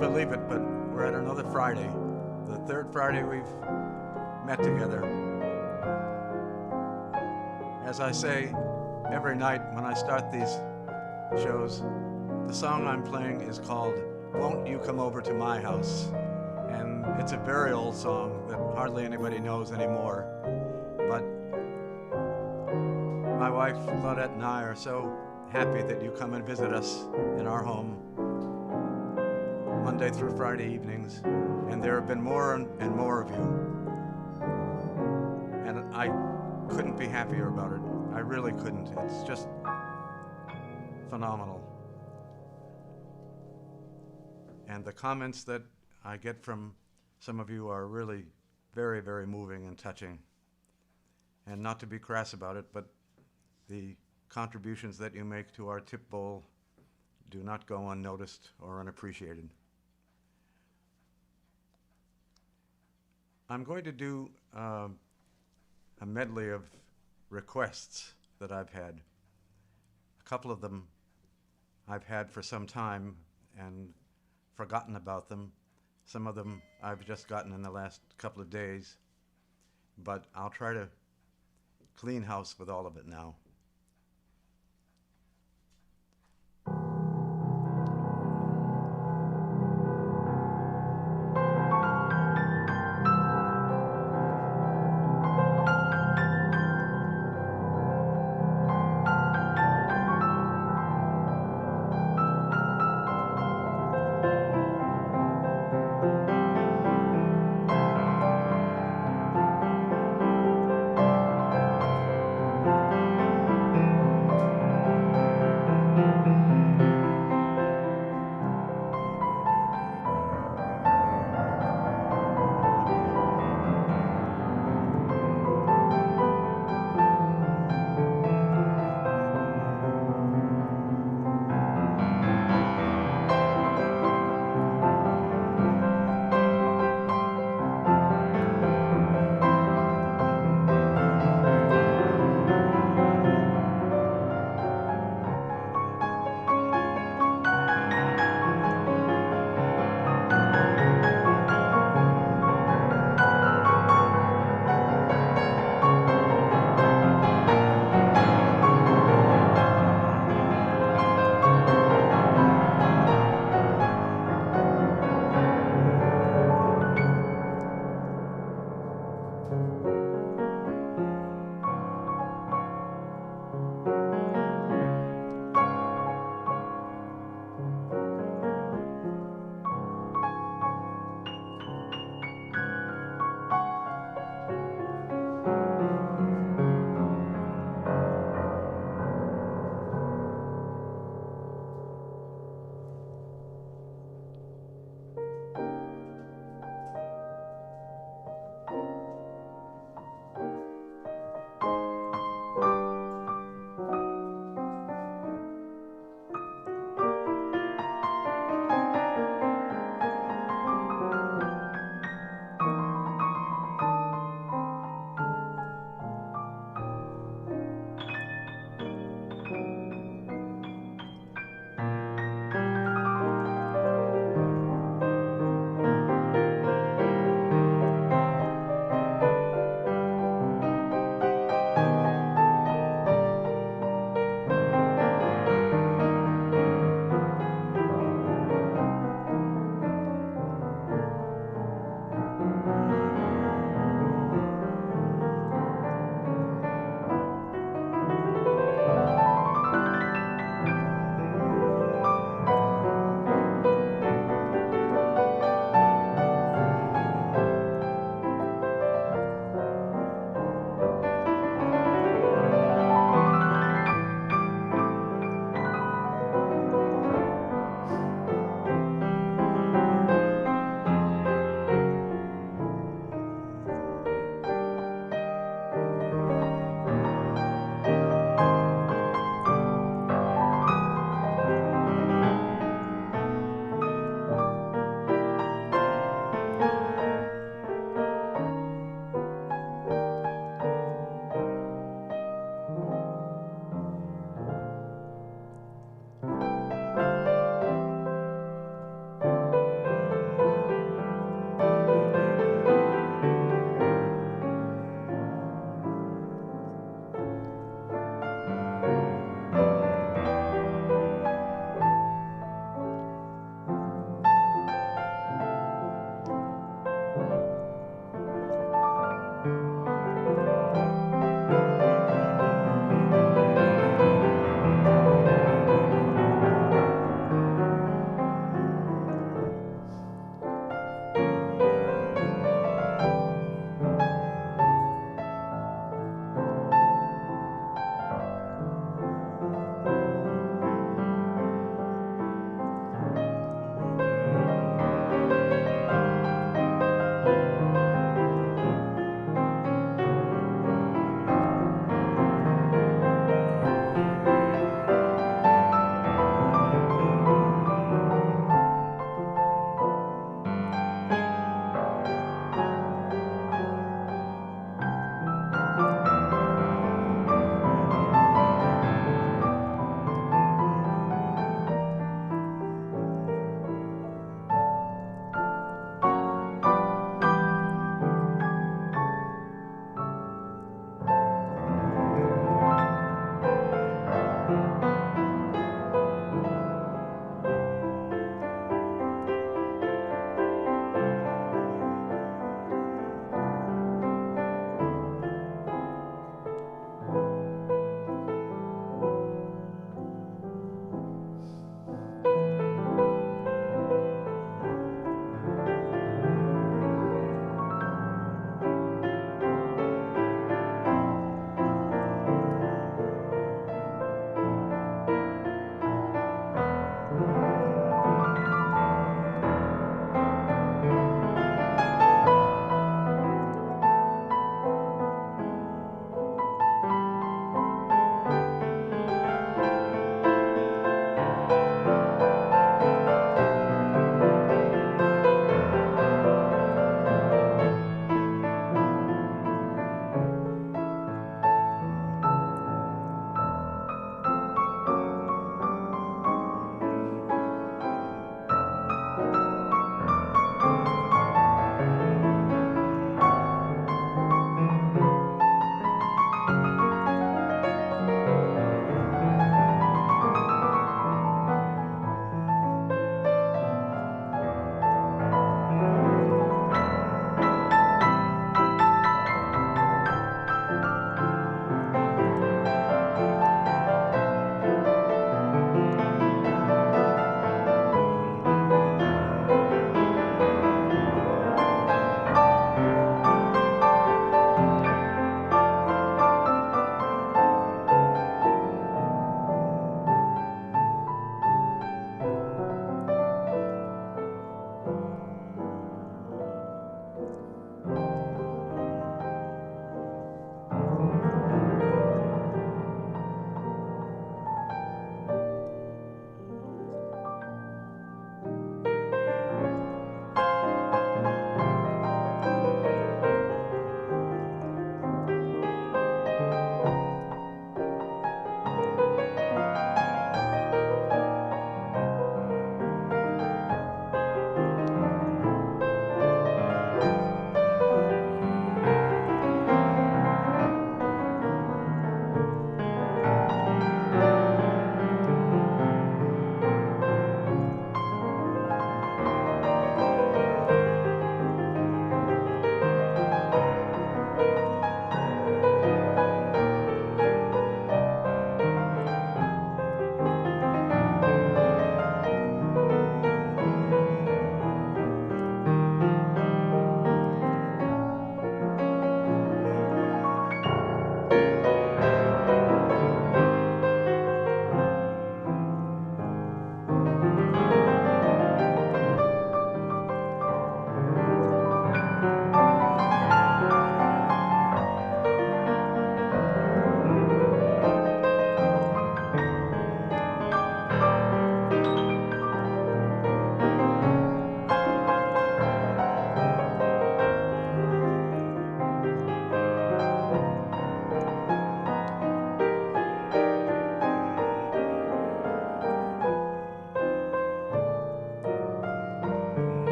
believe it, but we're at another Friday. The third Friday we've met together. As I say every night when I start these shows, the song I'm playing is called Won't You Come Over to My House? And it's a very old song that hardly anybody knows anymore. But my wife, Claudette, and I are so happy that you come and visit us in our home Monday through Friday evenings. And there have been more and more of you. And I couldn't be happier about it. I really couldn't. It's just phenomenal. And the comments that I get from some of you are really very, very moving and touching. And not to be crass about it, but the contributions that you make to our tip bowl do not go unnoticed or unappreciated. I'm going to do a medley of requests that I've had. A couple of them I've had for some time and forgotten about them. Some of them I've just gotten in the last couple of days, but I'll try to clean house with all of it now.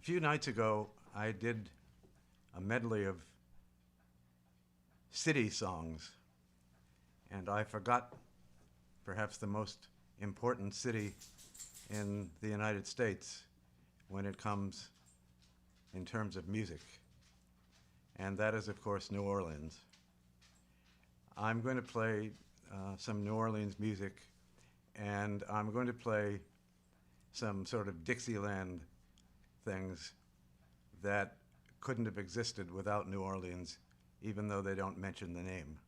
few nights ago, I did a medley of city songs, and I forgot perhaps the most important city in the United States when it comes in terms of music, and that is, of course, New Orleans. I'm going to play some New Orleans music, and I'm going to play some sort of Dixieland things that couldn't have existed without New Orleans, even though they don't mention the name.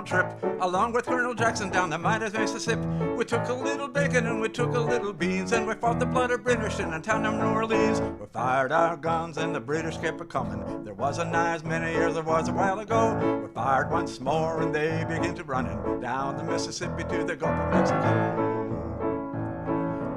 trip, along with Colonel Jackson down the mighty Mississippi. We took a little bacon and we took a little beans, and we fought the blood of British in the town of New Orleans. We fired our guns and the British kept a-comin'. There wasn't as many as there was a while ago. We fired once more and they began to runnin' down the Mississippi to the Gulf of Mexico.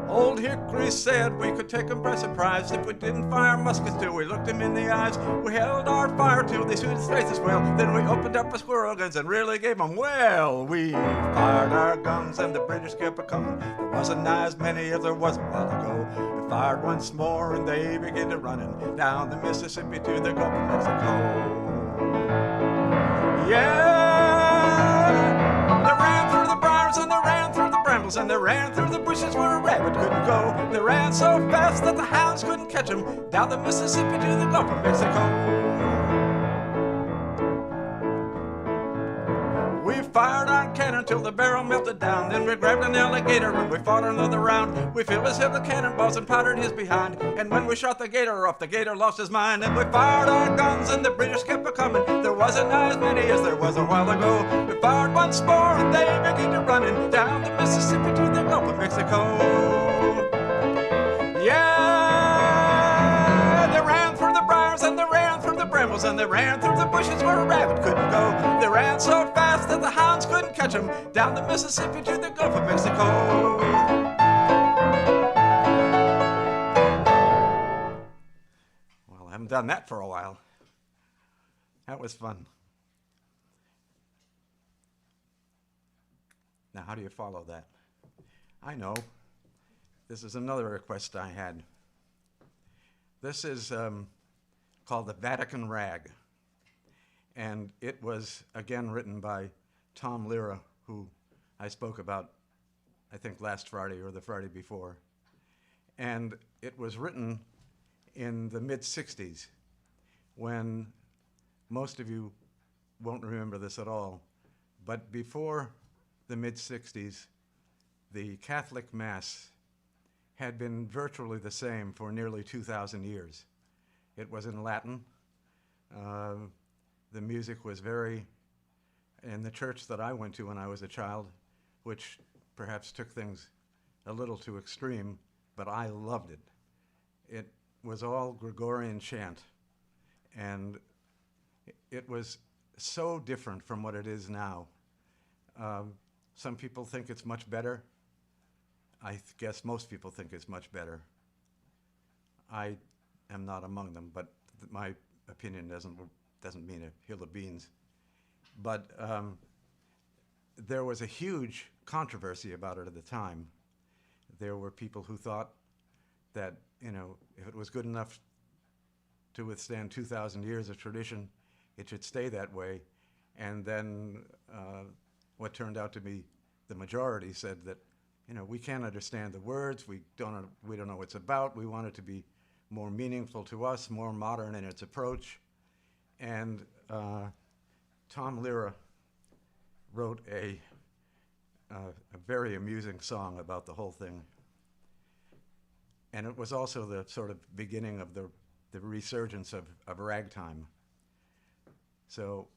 Old Hickory said we could take 'em by surprise if we didn't fire muskets till we looked 'em in the eyes. We held our fire till they shoot us face as well. Then we opened up our squirrel guns and really gave 'em well. We fired our guns and the British kept a-comin'. There wasn't as many as there was a while ago. We fired once more and they began to runnin' down the Mississippi to the Gulf of Mexico. Yeah! They ran through the briars and they ran through the brambles and they ran through the bushes where a rabbit couldn't go. They ran so fast that the hounds couldn't catch them down the Mississippi to the Gulf of Mexico. We fired our cannon till the barrel melted down. Then we grabbed an alligator and we fought another round. We filled his head with cannonballs and powdered his behind. And when we shot the gator off, the gator lost his mind. And we fired our guns and the British kept a-comin'. There wasn't as many as there was a while ago. We fired once more and they began to runnin' down the Mississippi to the Gulf of Mexico. Yeah, they ran through the briars and they ran through the brambles and they ran through the bushes where a rabbit couldn't go. They ran so fast that the hounds couldn't catch them down the Mississippi to the Gulf of Mexico. Well, I haven't done that for a while. That was fun. Now, how do you follow that? I know. This is another request I had. This is called the Vatican Rag. And it was, again, written by Tom Lehrer, who I spoke about, I think, last Friday or the Friday before. And it was written in the mid-'60s, when most of you won't remember this at all, but before the mid-'60s, the Catholic Mass had been virtually the same for nearly 2,000 years. It was in Latin. The music was very, in the church that I went to when I was a child, which perhaps took things a little too extreme, but I loved it. It was all Gregorian chant, and it was so different from what it is now. Some people think it's much better. I guess most people think it's much better. I am not among them, but my opinion doesn't mean a hill of beans. But there was a huge controversy about it at the time. There were people who thought that, you know, if it was good enough to withstand 2,000 years of tradition, it should stay that way. And then what turned out to be the majority said that, you know, we can't understand the words, we don't know what it's about, we want it to be more meaningful to us, more modern in its approach. And Tom Lehrer wrote a very amusing song about the whole thing. And it was also the sort of beginning of the resurgence of ragtime. So,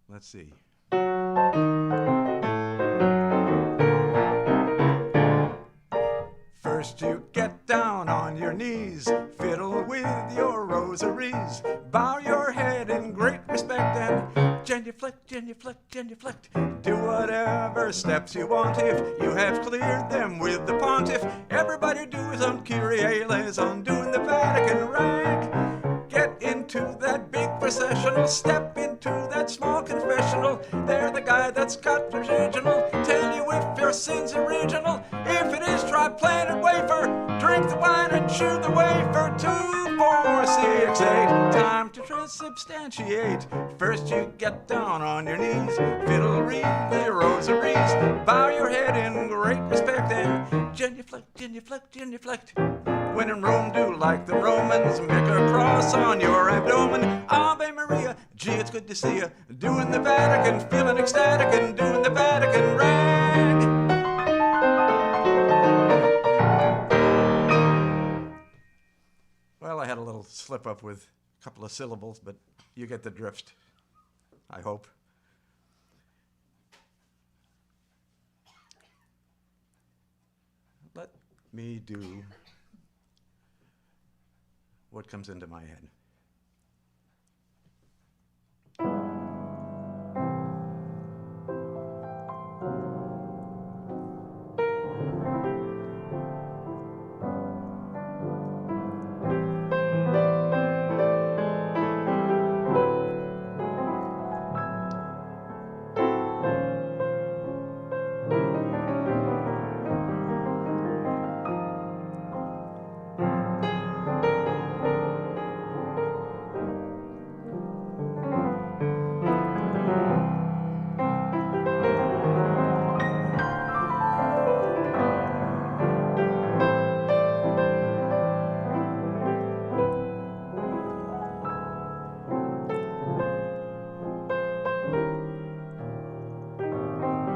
let's see. First you get down on your knees, fiddle with your rosaries, bow your head in great respect and genuflect, genuflect, genuflect. Do whatever steps you want if you have cleared them with the pontiff. Everybody do his own Kyrie eleison, doing the Vatican rag. Get into that big processional, step into that small confessional. They're the guy that's got original, tell you if your sin's original. If it is, try plain and wafer, drink the wine and chew the wafer. 2, 4, 6, 8, time to transubstantiate. First you get down on your knees, fiddle, read the rosaries, bow your head in great respect and genuflect, genuflect, genuflect. When in Rome, do like the Romans, make a cross on your abdomen. Ave Maria, gee, it's good to see you, doing the Vatican, feeling ecstatic and doing the Vatican rag. Well, I had a little slip up with a couple of syllables, but you get the drift, I hope. let me do what comes into my head.